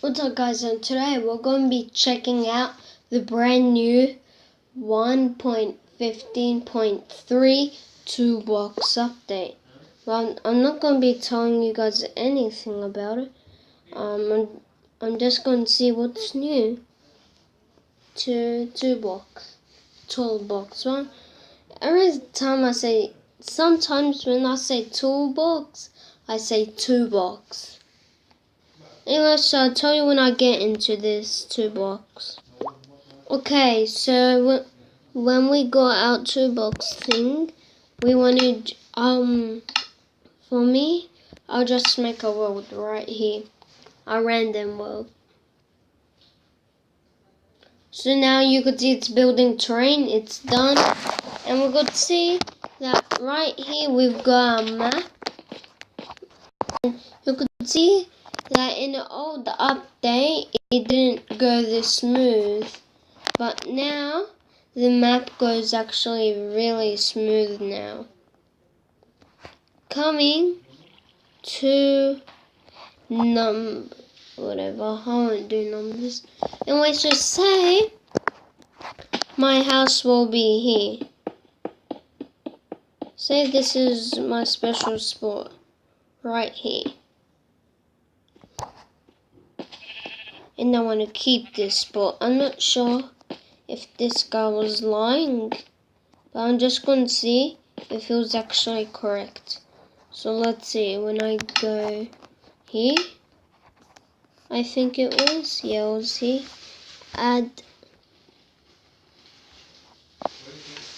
What's up guys, and today we're going to be checking out the brand new 1.15.3 toolbox update. Well, I'm not going to be telling you guys anything about it. I'm just going to see what's new to toolbox one. Every time sometimes when I say toolbox, I say toolbox. Anyway, so I'll tell you when I get into this toolbox. Okay, so when we got our toolbox thing, we wanted, for me, I'll just make a world right here. A random world. So now you could see it's building terrain, it's done. And we could see that right here we've got a map. And you could see that in the old update it didn't go this smooth, but now the map goes actually really smooth now. Coming to whatever, I won't do numbers. And let's just say my house will be here. Say this is my special spot right here. And I want to keep this spot. I'm not sure if this guy was lying, but I'm just going to see if it was actually correct. So let's see, when I go here, I think it was, yeah, it was here. Add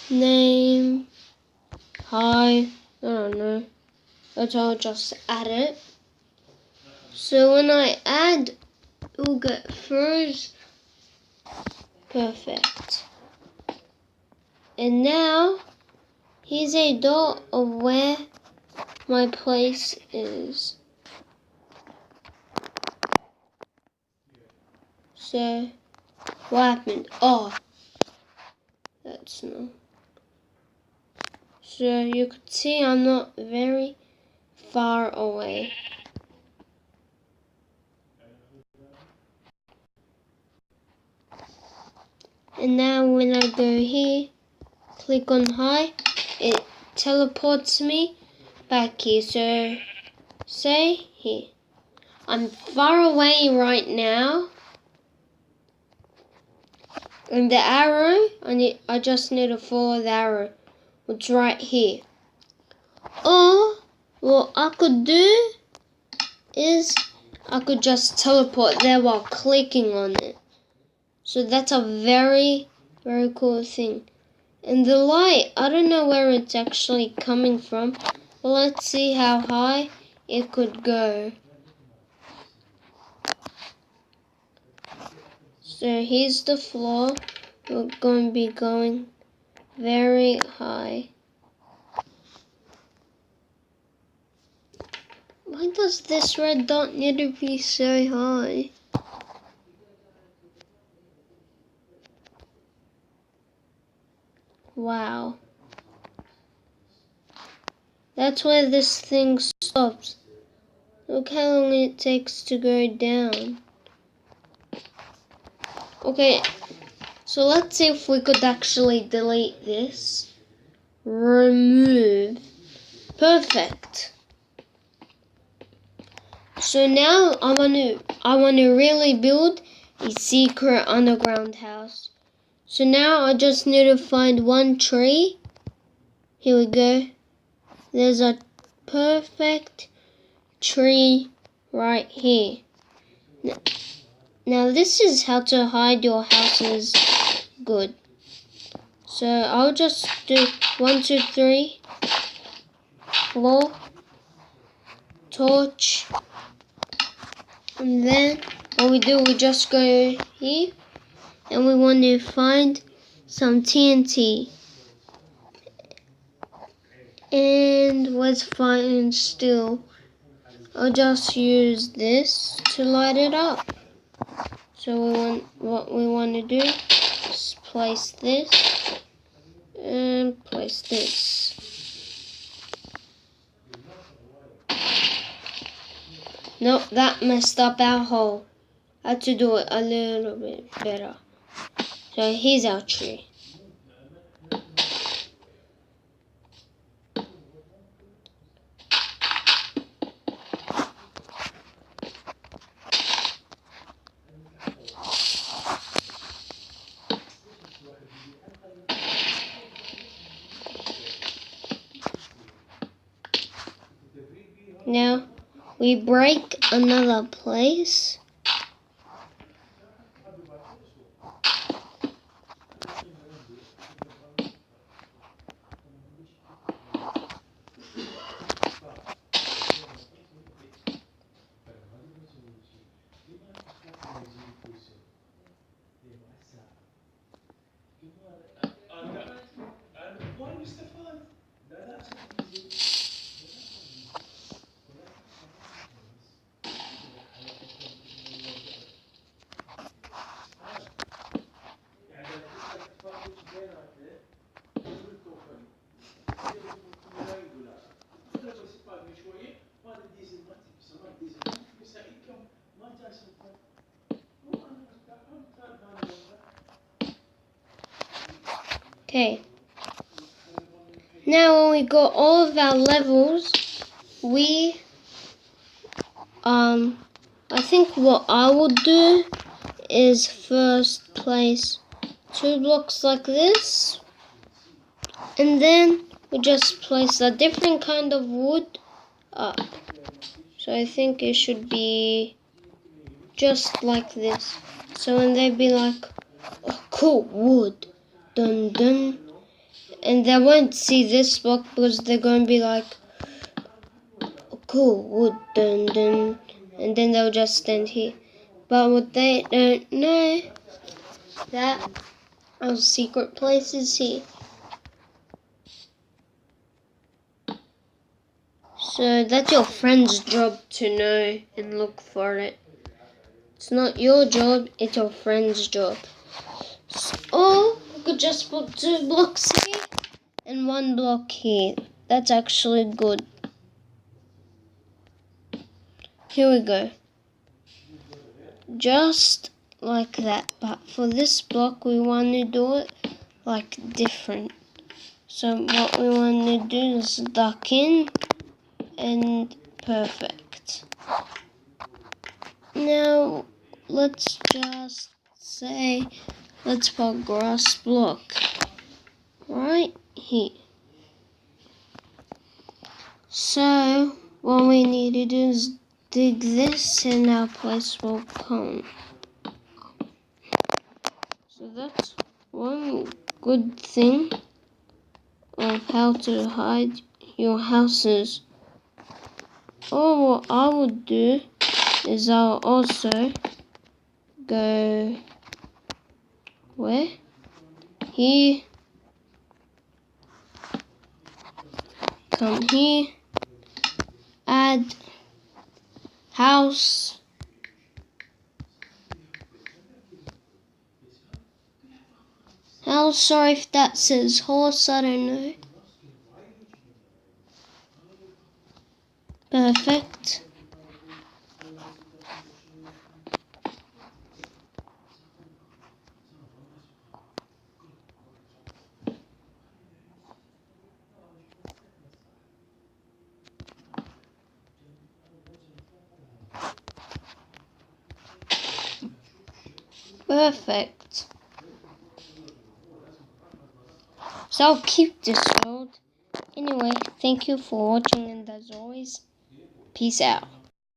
name, hi, I don't know, but I'll just add it. So when I add, it will get froze. Perfect. And now, here's a dot of where my place is. So, what happened? Oh, that's no. So you could see I'm not very far away. And now when I go here, click on hi, it teleports me back here. So say here. I'm far away right now. And the arrow, I just need to follow the arrow, which is right here. Or what I could do is I could just teleport there while clicking on it. So that's a very, very cool thing. And the light, I don't know where it's actually coming from, but let's see how high it could go. So here's the floor. We're going to be going very high. Why does this red dot need to be so high? Wow. That's where this thing stops. Look how long it takes to go down. Okay, so let's see if we could actually delete this. Remove. Perfect. So now I want to really build a secret underground house. So now I just need to find one tree. Here we go. There's a perfect tree right here. Now this is how to hide your houses good. So I'll just do 1, 2, 3, floor, torch, and then what we do, we just go here, and we want to find some TNT. And let's find steel. I'll just use this to light it up. So what we want to do is place this and place this. Nope, that messed up our hole. how to do it a little bit better. So here's our tree. Now we break another place. Okay. Now when we got all of our levels, we I think what I will do is first place 2 blocks like this, and then we just place a different kind of wood up. So I think it should be just like this. So when they be like, oh, cool wood, dun dun, and they won't see this block because they're going to be like, oh, cool wood, dun dun, and then they'll just stand here. But what they don't know, that our secret place is here. So that's your friend's job to know and look for it. It's not your job, it's your friend's job. Or you could just put 2 blocks here and 1 block here. That's actually good. Here we go. Just like that. But for this block we want to do it like different. So what we want to do is duck in and perfect. Now let's just say, let's put grass block right here. So what we need to do is dig this and our place will come. So that's one good thing of how to hide your houses. Or what I would do is I'll also go where? Here. Come here. Add house. I'm sorry if that says horse, I don't know. Perfect. Perfect. So I'll keep this world. Anyway, thank you for watching, and as always, peace out.